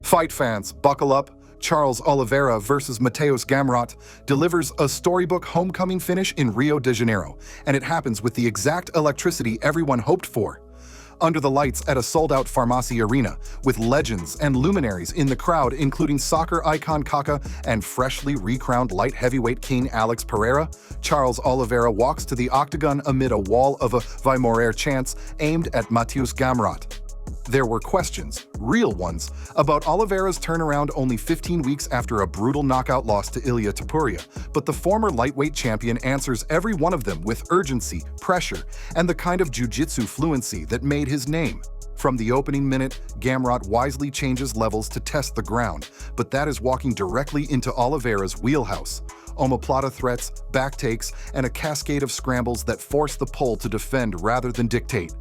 Fight fans, buckle up. Charles Oliveira versus Mateusz Gamrot delivers a storybook homecoming finish in Rio de Janeiro, and it happens with the exact electricity everyone hoped for. Under the lights at a sold-out Farmacy arena, with legends and luminaries in the crowd including soccer icon Kaká and freshly recrowned light heavyweight king Alex Pereira, Charles Oliveira walks to the octagon amid a wall of Vai Morrer chants aimed at Mateusz Gamrot. There were questions, real ones, about Oliveira's turnaround only 15 weeks after a brutal knockout loss to Ilia Topuria, but the former lightweight champion answers every one of them with urgency, pressure, and the kind of jiu-jitsu fluency that made his name. From the opening minute, Gamrot wisely changes levels to test the ground, but that is walking directly into Oliveira's wheelhouse. Omoplata threats, back takes, and a cascade of scrambles that force the pole to defend rather than dictate.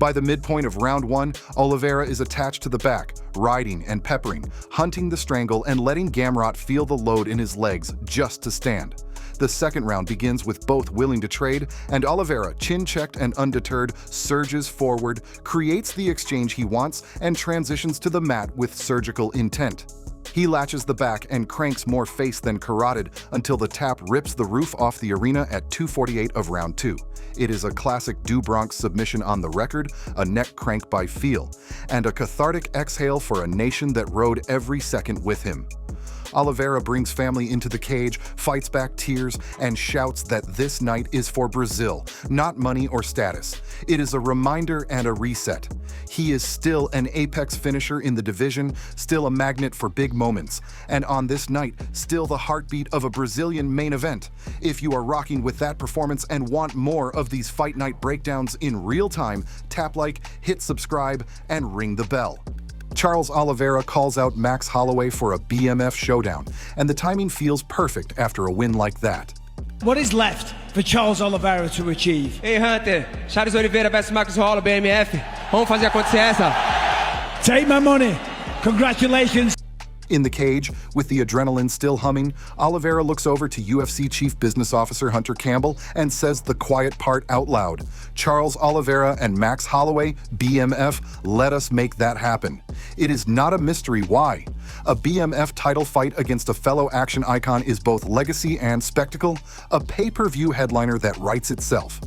By the midpoint of round one, Oliveira is attached to the back, riding and peppering, hunting the strangle and letting Gamrot feel the load in his legs just to stand. The second round begins with both willing to trade, and Oliveira, chin-checked and undeterred, surges forward, creates the exchange he wants, and transitions to the mat with surgical intent. He latches the back and cranks more face than carotid until the tap rips the roof off the arena at 2:48 of round two. It is a classic Du Bronx submission on the record, a neck crank by feel, and a cathartic exhale for a nation that rode every second with him. Oliveira brings family into the cage, fights back tears, and shouts that this night is for Brazil, not money or status. It is a reminder and a reset. He is still an apex finisher in the division, still a magnet for big moments, and on this night, still the heartbeat of a Brazilian main event. If you are rocking with that performance and want more of these fight night breakdowns in real time, tap like, hit subscribe, and ring the bell. Charles Oliveira calls out Max Holloway for a BMF showdown, and the timing feels perfect after a win like that. What is left for Charles Oliveira to achieve? Hey Hunter, Charles Oliveira versus Max Holloway, BMF. Vamos fazer acontecer essa. Take my money. Congratulations. In the cage, with the adrenaline still humming, Oliveira looks over to UFC Chief Business Officer Hunter Campbell and says the quiet part out loud. Charles Oliveira and Max Holloway, BMF, let us make that happen. It is not a mystery why. A BMF title fight against a fellow action icon is both legacy and spectacle, a pay-per-view headliner that writes itself.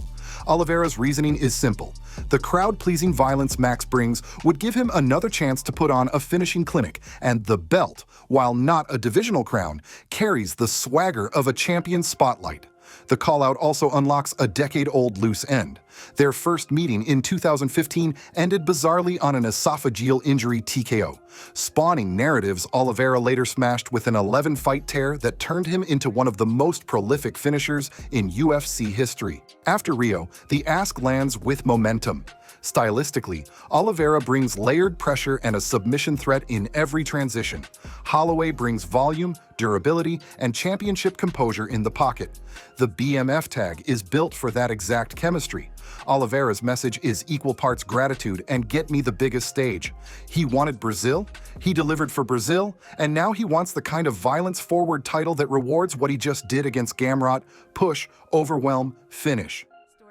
Oliveira's reasoning is simple. The crowd-pleasing violence Max brings would give him another chance to put on a finishing clinic, and the belt, while not a divisional crown, carries the swagger of a champion's spotlight. The call-out also unlocks a decade-old loose end. Their first meeting in 2015 ended bizarrely on an esophageal injury TKO, spawning narratives Oliveira later smashed with an 11-fight tear that turned him into one of the most prolific finishers in UFC history. After Rio, the ask lands with momentum. Stylistically, Oliveira brings layered pressure and a submission threat in every transition. Holloway brings volume, durability, and championship composure in the pocket. The BMF tag is built for that exact chemistry. Oliveira's message is equal parts gratitude and get me the biggest stage. He wanted Brazil, he delivered for Brazil, and now he wants the kind of violence-forward title that rewards what he just did against Gamrot: push, overwhelm, finish.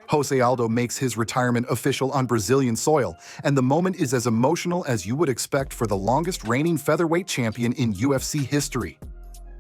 Jose Aldo makes his retirement official on Brazilian soil, and the moment is as emotional as you would expect for the longest reigning featherweight champion in UFC history.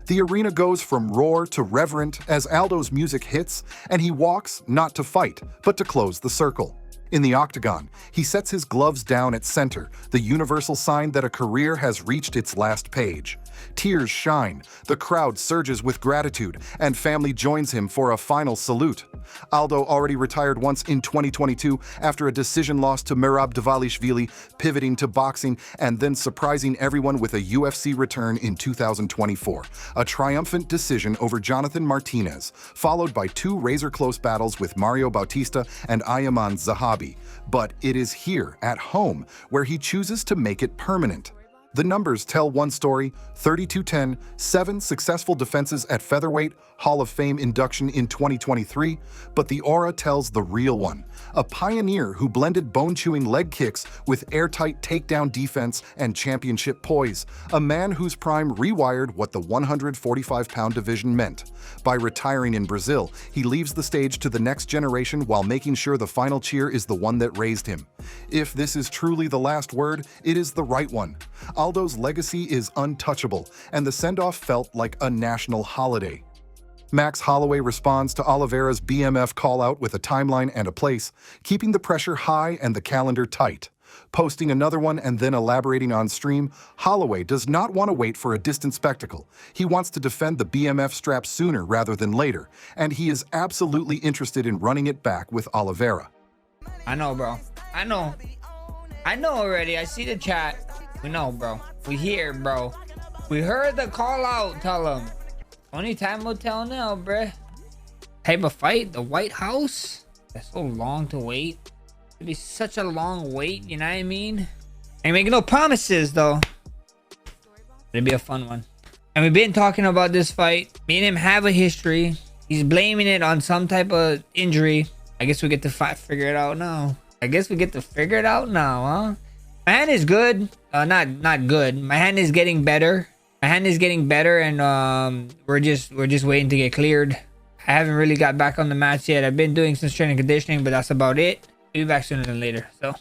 The arena goes from roar to reverent as Aldo's music hits, and he walks not to fight, but to close the circle. In the octagon, he sets his gloves down at center, the universal sign that a career has reached its last page. Tears shine, the crowd surges with gratitude, and family joins him for a final salute. Aldo already retired once in 2022 after a decision loss to Merab Dvalishvili, pivoting to boxing and then surprising everyone with a UFC return in 2024. A triumphant decision over Jonathan Martinez, followed by two razor-close battles with Mario Bautista and Ayman Zahabi. But it is here, at home, where he chooses to make it permanent. The numbers tell one story: 32-10, 7 successful defenses at featherweight, Hall of Fame induction in 2023, but the aura tells the real one. A pioneer who blended bone-chewing leg kicks with airtight takedown defense and championship poise. A man whose prime rewired what the 145-pound division meant. By retiring in Brazil, he leaves the stage to the next generation while making sure the final cheer is the one that raised him. If this is truly the last word, it is the right one. Aldo's legacy is untouchable, and the send-off felt like a national holiday. Max Holloway responds to Oliveira's BMF call-out with a timeline and a place, keeping the pressure high and the calendar tight. Posting another one and then elaborating on stream, Holloway does not want to wait for a distant spectacle. He wants to defend the BMF strap sooner rather than later, and he is absolutely interested in running it back with Oliveira. I know, bro. I know already. I see the chat. We know, bro. We hear, bro. We heard the call out. Tell him. Only time will tell now, bruh. Type of fight, the White House. That's so long to wait. It'd be such a long wait, you know what I mean? Ain't making no promises, though. It'd be a fun one. And we've been talking about this fight. Me and him have a history. He's blaming it on some type of injury. I guess we get to figure it out now. Huh? My hand is good. Not good. My hand is getting better. And we're just waiting to get cleared. I haven't really got back on the mats yet. I've been doing some strength and conditioning, but that's about it. We'll be back sooner than later. So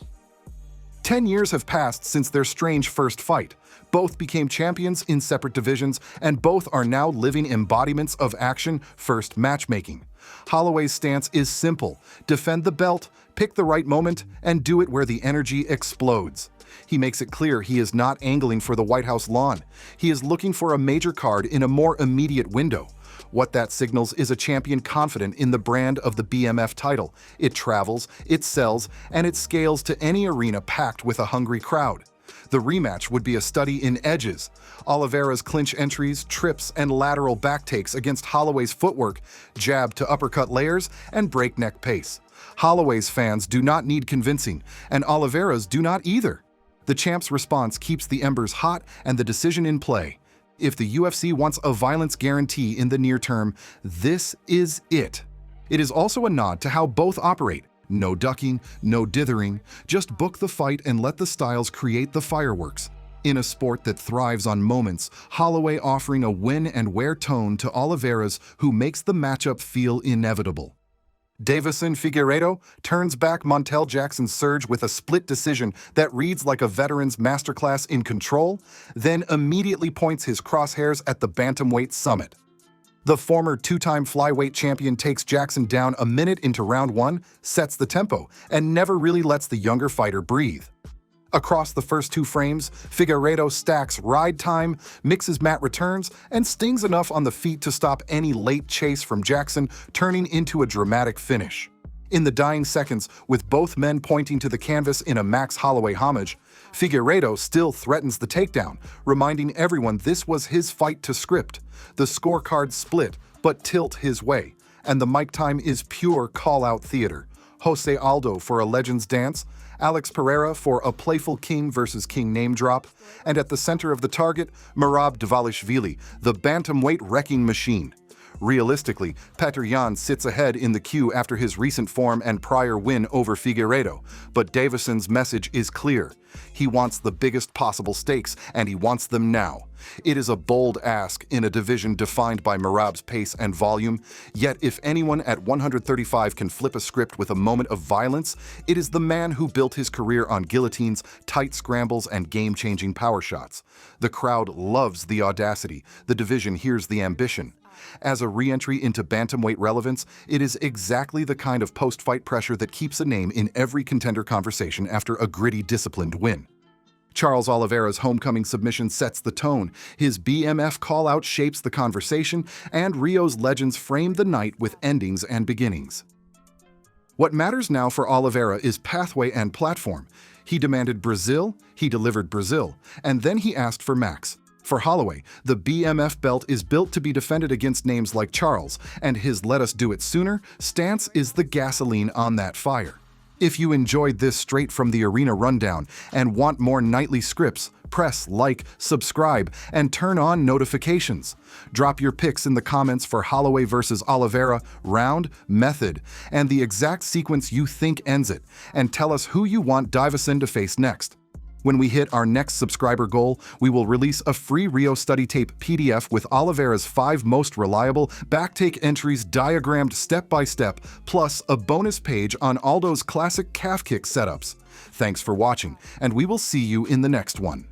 10 years have passed since their strange first fight. Both became champions in separate divisions, and both are now living embodiments of action-first matchmaking. Holloway's stance is simple: defend the belt, pick the right moment, and do it where the energy explodes. He makes it clear he is not angling for the White House lawn. He is looking for a major card in a more immediate window. What that signals is a champion confident in the brand of the BMF title. It travels, it sells, and it scales to any arena packed with a hungry crowd. The rematch would be a study in edges. Oliveira's clinch entries, trips, and lateral back takes against Holloway's footwork, jab to uppercut layers, and breakneck pace. Holloway's fans do not need convincing, and Oliveira's do not either. The champ's response keeps the embers hot and the decision in play. If the UFC wants a violence guarantee in the near term, this is it. It is also a nod to how both operate. No ducking, no dithering, just book the fight and let the styles create the fireworks. In a sport that thrives on moments, Holloway offering a win-and-wear tone to Oliveira's, who makes the matchup feel inevitable. Deiveson Figueiredo turns back Montel Jackson's surge with a split decision that reads like a veteran's masterclass in control, then immediately points his crosshairs at the bantamweight summit. The former two-time flyweight champion takes Jackson down a minute into round one, sets the tempo, and never really lets the younger fighter breathe. Across the first two frames, Figueiredo stacks ride time, mixes mat returns, and stings enough on the feet to stop any late chase from Jackson, turning into a dramatic finish. In the dying seconds, with both men pointing to the canvas in a Max Holloway homage, Figueiredo still threatens the takedown, reminding everyone this was his fight to script. The scorecard split, but tilt his way, and the mic time is pure call-out theater. Jose Aldo for a Legends Dance, Alex Pereira for a playful king versus king name drop, and at the center of the target, Merab Dvalishvili, the bantamweight wrecking machine. Realistically, Petr Yan sits ahead in the queue after his recent form and prior win over Figueiredo, but Deiveson's message is clear. He wants the biggest possible stakes, and he wants them now. It is a bold ask in a division defined by Merab's pace and volume, yet if anyone at 135 can flip a script with a moment of violence, it is the man who built his career on guillotines, tight scrambles, and game-changing power shots. The crowd loves the audacity, the division hears the ambition. As a re-entry into bantamweight relevance, it is exactly the kind of post-fight pressure that keeps a name in every contender conversation after a gritty, disciplined win. Charles Oliveira's homecoming submission sets the tone, his BMF call-out shapes the conversation, and Rio's legends frame the night with endings and beginnings. What matters now for Oliveira is pathway and platform. He demanded Brazil, he delivered Brazil, and then he asked for Max. For Holloway, the BMF belt is built to be defended against names like Charles, and his "let us do it sooner" stance is the gasoline on that fire. If you enjoyed this straight from the arena rundown and want more nightly scripts, press like, subscribe, and turn on notifications. Drop your picks in the comments for Holloway versus Oliveira, round, method, and the exact sequence you think ends it, and tell us who you want Deiveson to face next. When we hit our next subscriber goal, we will release a free Rio study tape PDF with Oliveira's 5 most reliable backtake entries diagrammed step by step, plus a bonus page on Aldo's classic calf kick setups. Thanks for watching, and we will see you in the next one.